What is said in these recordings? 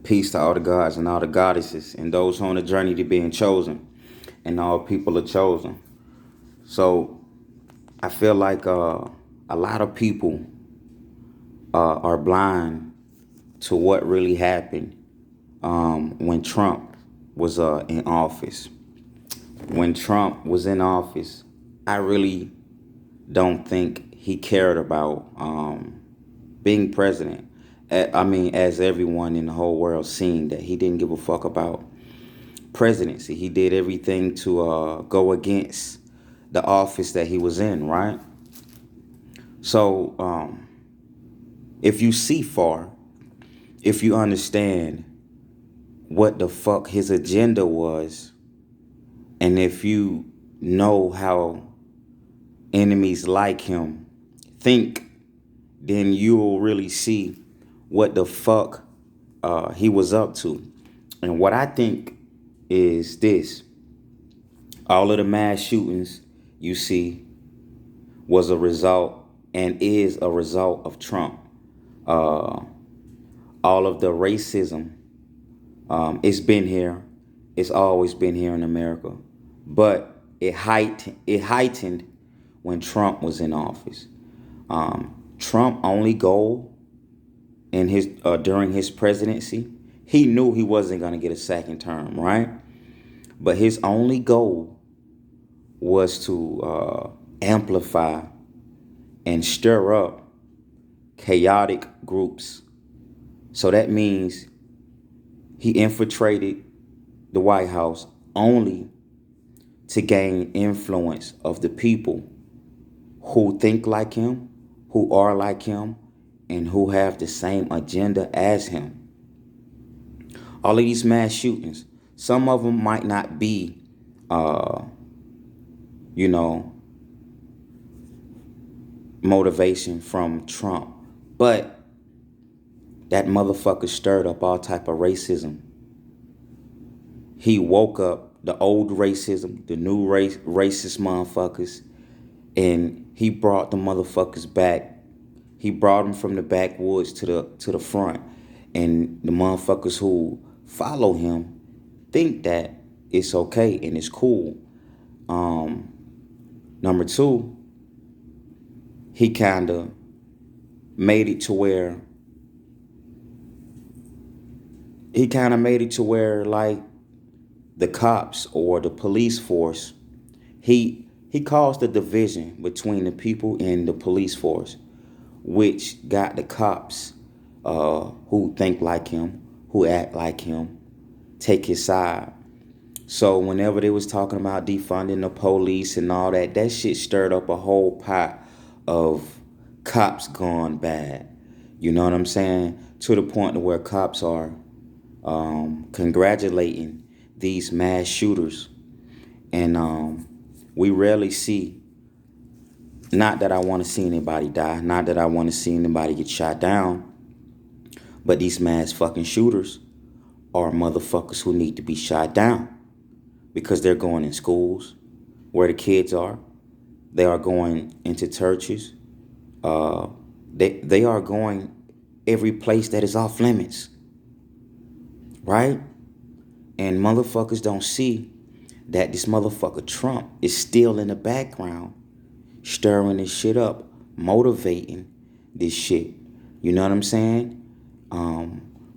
Peace to all the gods and all the goddesses and those on the journey to being chosen, and all people are chosen. So I feel like a lot of people are blind to what really happened when Trump was in office. When Trump was in office, I really don't think he cared about being president. I mean, as everyone in the whole world seen that he didn't give a fuck about presidency. He did everything to go against the office that he was in, right? So if you see far, if you understand what the fuck his agenda was, and if you know how enemies like him think, then you will really see what the fuck he was up to. And what I think is this: all of the mass shootings you see was a result and is a result of Trump. Uh, all of the racism, it's been here. It's always been here in America. But it heightened when Trump was in office. Trump only goal in his during his presidency, he knew he wasn't going to get a second term, right? But his only goal was to amplify and stir up chaotic groups. So that means he infiltrated the White House only to gain influence of the people who think like him, who are like him, and who have the same agenda as him. All of these mass shootings, some of them might not be, uh, you know, motivation from Trump, but that motherfucker stirred up all type of racism. He woke up the old racism, the new racist motherfuckers, and he brought the motherfuckers back. He brought them from the backwoods to the front, and the motherfuckers who follow him think that it's okay and it's cool. Number two, he kind of made it to where like the cops or the police force, he caused a division between the people in the police force, which got the cops who think like him, who act like him, take his side. So whenever they was talking about defunding the police and all that, that shit stirred up a whole pot of cops gone bad. You know what I'm saying? To the point to where cops are congratulating these mass shooters. And we rarely see, not that I want to see anybody die, not that I want to see anybody get shot down, but these mass fucking shooters are motherfuckers who need to be shot down because they're going in schools where the kids are. They are going into churches. They are going every place that is off limits, right? And motherfuckers don't see that this motherfucker Trump is still in the background, stirring this shit up, motivating this shit. You know what I'm saying?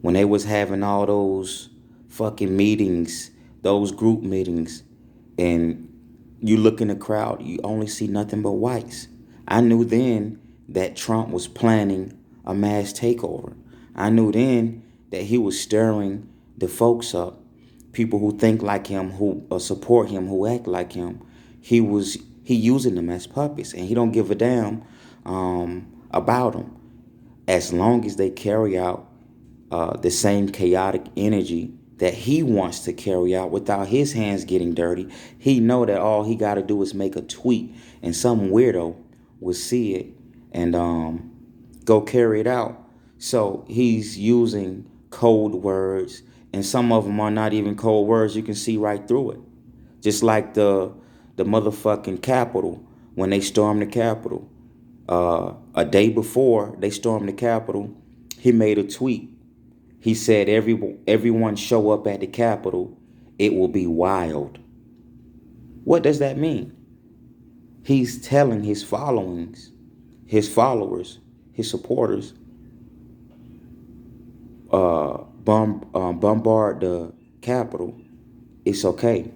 When they was having all those fucking meetings, those group meetings, and you look in the crowd, you only see nothing but whites. I knew then that Trump was planning a mass takeover. I knew then that he was stirring the folks up, people who think like him, who support him, who act like him. He using them as puppets, and he don't give a damn about them, as long as they carry out the same chaotic energy that he wants to carry out without his hands getting dirty. He know that all he got to do is make a tweet, and some weirdo will see it and go carry it out. So he's using code words, and some of them are not even code words. You can see right through it. Just like the motherfucking Capitol, when they stormed the Capitol. A day before they stormed the Capitol, he made a tweet. He said everyone show up at the Capitol, it will be wild. What does that mean? He's telling his followers, his supporters, bombard the Capitol. It's okay.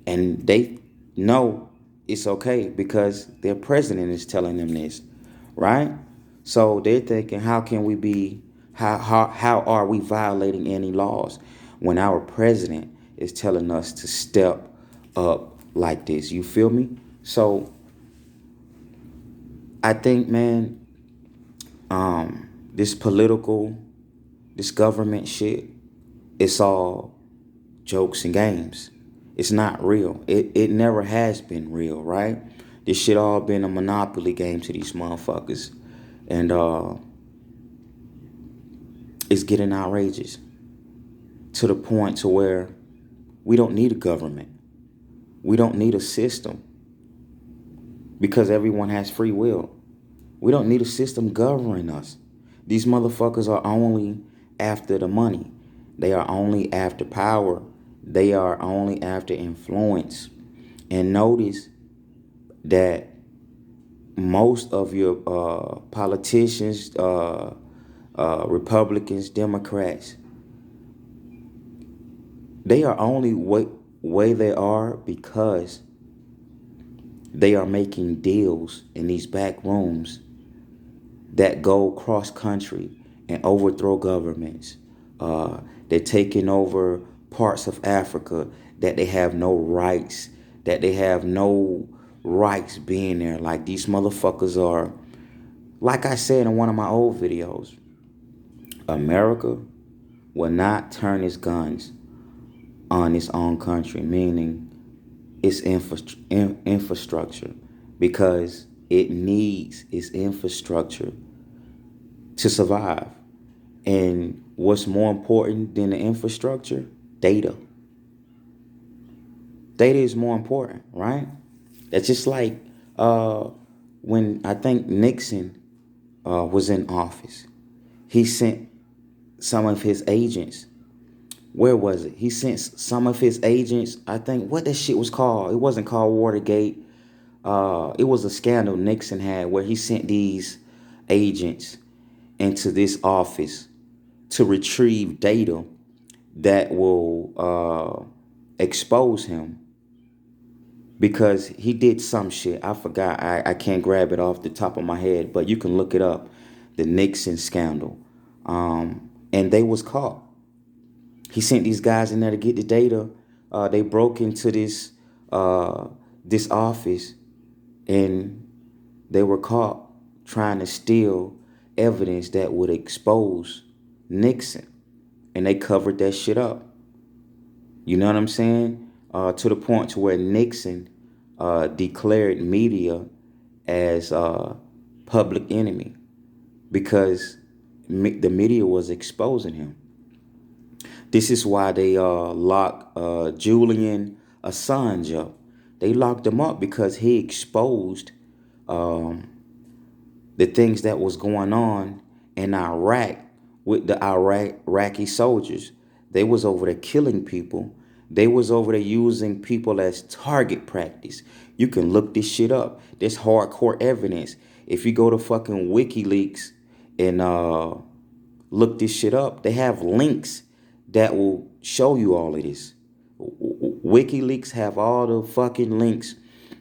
And they know it's okay because their president is telling them this, right? So they're thinking, how can we be, how are we violating any laws when our president is telling us to step up like this? You feel me? So I think, man, this political, this government shit, it's all jokes and games. It's not real. It never has been real, right? This shit all been a monopoly game to these motherfuckers. And it's getting outrageous to the point to where we don't need a government. We don't need a system because everyone has free will. We don't need a system governing us. These motherfuckers are only after the money. They are only after power. They are only after influence. And notice that most of your politicians, Republicans, Democrats, they are only way they are because they are making deals in these back rooms that go cross country and overthrow governments. They're taking over parts of Africa that they have no rights, being there. Like these motherfuckers are, like I said in one of my old videos, America will not turn its guns on its own country, meaning its infrastructure, because it needs its infrastructure to survive. And what's more important than the infrastructure? Data. Data is more important, right? That's just like when I think Nixon was in office. He sent some of his agents. Where was it? He sent some of his agents. I think what that shit was called. It wasn't called Watergate. It was a scandal Nixon had where he sent these agents into this office to retrieve data that will expose him because he did some shit. I forgot. I can't grab it off the top of my head, but you can look it up. The Nixon scandal. And they was caught. He sent these guys in there to get the data. They broke into this office and they were caught trying to steal evidence that would expose Nixon. And they covered that shit up. You know what I'm saying? To the point to where Nixon declared media as public enemy because the media was exposing him. This is why they locked Julian Assange up. They locked him up because he exposed the things that was going on in Iraq with the Iraqi soldiers. They was over there killing people. They was over there using people as target practice. You can look this shit up. There's hardcore evidence. If you go to fucking WikiLeaks and look this shit up, they have links that will show you all of this. WikiLeaks have all the fucking links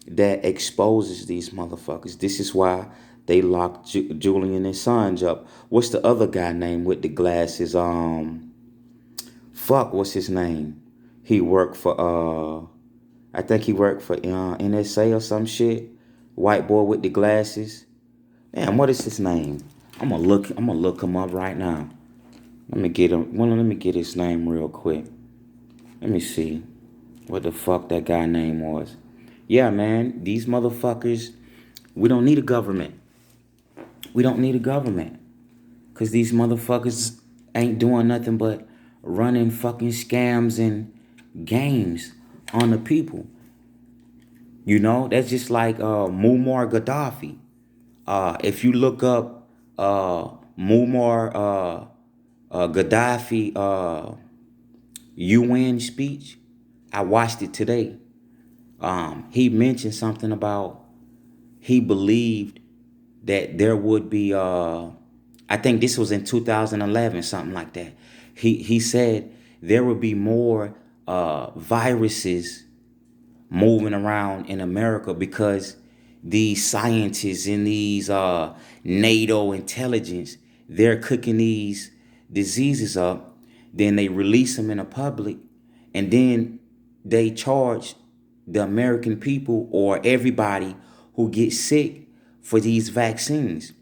that exposes these motherfuckers. This is why they locked Julian Assange up. What's the other guy name with the glasses? What's his name? He worked for I think he worked for NSA or some shit. White boy with the glasses. Damn, what is his name? I'm gonna look him up right now. Let me get him. Well, let me get his name real quick. Let me see what the fuck that guy name was. Yeah, man, these motherfuckers. We don't need a government. We don't need a government, cause these motherfuckers ain't doing nothing but running fucking scams and games on the people. You know, that's just like Muammar Gaddafi. If you look up Muammar Gaddafi UN speech. I watched it today. He mentioned something about he believed that there would be I think this was in 2011, something like that. He said there would be more viruses moving around in America because these scientists and these NATO intelligence, they're cooking these diseases up, then they release them in the public, and then they charge the American people or everybody who gets sick for these vaccines.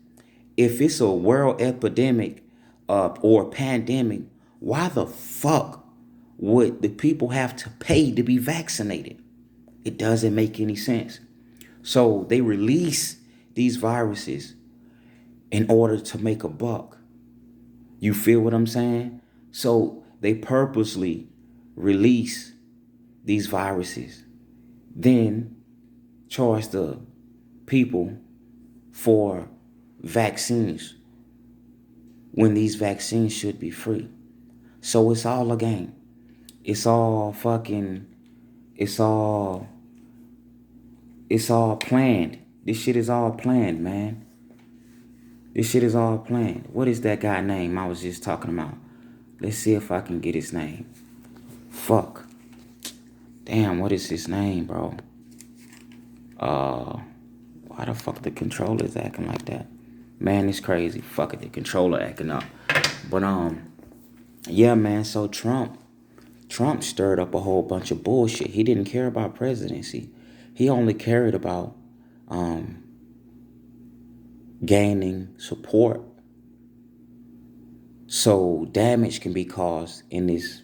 If it's a world epidemic or pandemic, why the fuck would the people have to pay to be vaccinated? It doesn't make any sense. So they release these viruses in order to make a buck. You feel what I'm saying? So they purposely release these viruses, then charge the people for vaccines when these vaccines should be free. So it's all a game. It's all fucking, it's all planned. This shit is all planned, man. This shit is all planned. What is that guy name I was just talking about? Let's see if I can get his name. Fuck. Damn, what is his name, bro? Why the fuck the controller's acting like that? Man, it's crazy. Fuck it, the controller acting up. But yeah, man, so Trump stirred up a whole bunch of bullshit. He didn't care about presidency. He only cared about gaining support so damage can be caused in this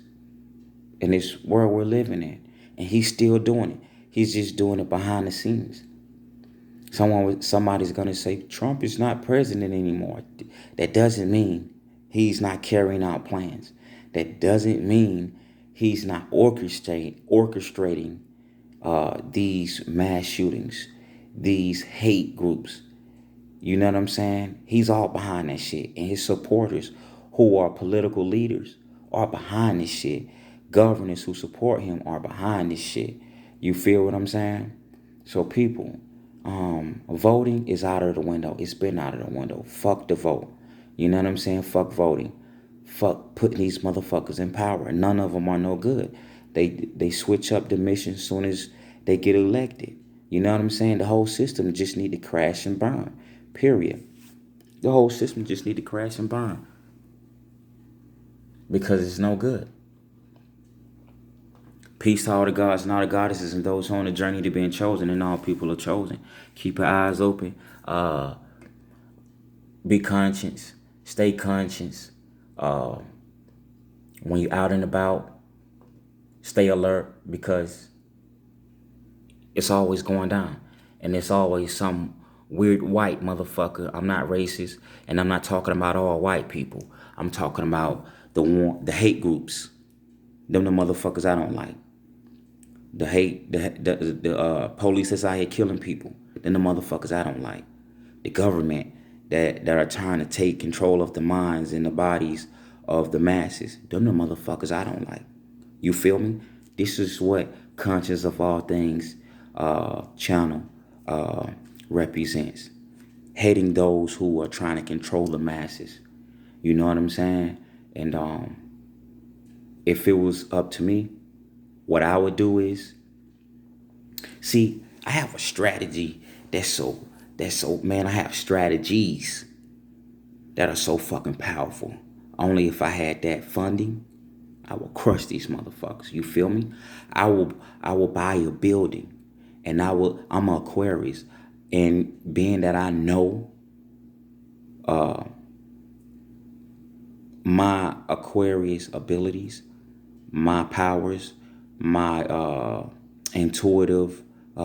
world we're living in. And he's still doing it. He's just doing it behind the scenes. Somebody's gonna say Trump is not president anymore. That doesn't mean he's not carrying out plans. That doesn't mean he's not orchestrating these mass shootings, these hate groups. You know what I'm saying? He's all behind that shit. And his supporters, who are political leaders, are behind this shit. Governors who support him are behind this shit. You feel what I'm saying? So people, voting is out of the window. It's been out of the window. Fuck the vote. You know what I'm saying? Fuck voting. Fuck putting these motherfuckers in power. None of them are no good. They switch up the mission as soon as they get elected. You know what I'm saying? The whole system just need to crash and burn. Period. The whole system just need to crash and burn. Because it's no good. Peace to all the gods and all the goddesses and those on the journey to being chosen, and all people are chosen. Keep your eyes open. Be conscious. Stay conscious. When you're out and about, stay alert, because it's always going down. And it's always some weird white motherfucker. I'm not racist, and I'm not talking about all white people. I'm talking about the hate groups. Them the motherfuckers I don't like. The police that's out here killing people. Then the motherfuckers I don't like. The government that are trying to take control of the minds and the bodies of the masses. Them the motherfuckers I don't like. You feel me? This is what Conscious of All Things channel represents. Hating those who are trying to control the masses. You know what I'm saying? And if it was up to me, what I would do is, see, I have a strategy that's so, man, I have strategies that are so fucking powerful. Only if I had that funding, I will crush these motherfuckers. You feel me? I will buy a building, and I'm an Aquarius. And being that I know my Aquarius abilities, my powers, my intuitive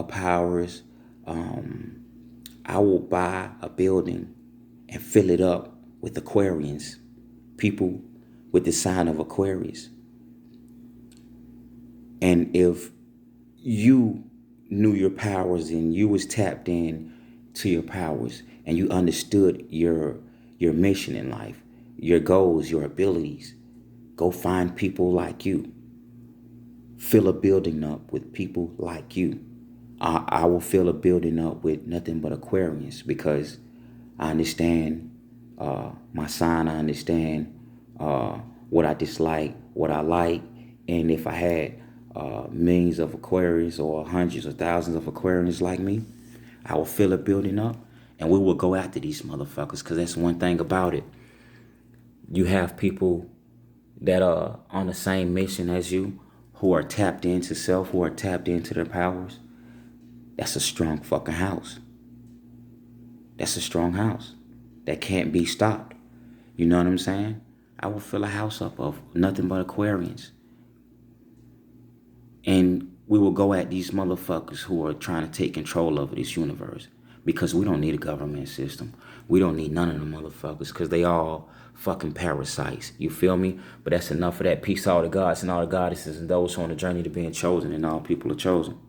powers, I will buy a building and fill it up with Aquarians, people with the sign of Aquarius. And if you knew your powers and you was tapped in to your powers and you understood your mission in life, your goals, your abilities. Go find people like you. Fill a building up with people like you. I will fill a building up with nothing but Aquarians because I understand my sign. I understand what I dislike, what I like. And if I had millions of Aquarians or hundreds or thousands of Aquarians like me, I will fill a building up and we will go after these motherfuckers because that's one thing about it. You have people that are on the same mission as you, who are tapped into self, who are tapped into their powers. That's a strong fucking house. That's a strong house that can't be stopped. You know what I'm saying? I will fill a house up of nothing but Aquarians. And we will go at these motherfuckers who are trying to take control over this universe. Because we don't need a government system. We don't need none of them motherfuckers because they all fucking parasites. You feel me? But that's enough of that. Peace, all the gods and all the goddesses and those who are on the journey to being chosen, and all people are chosen.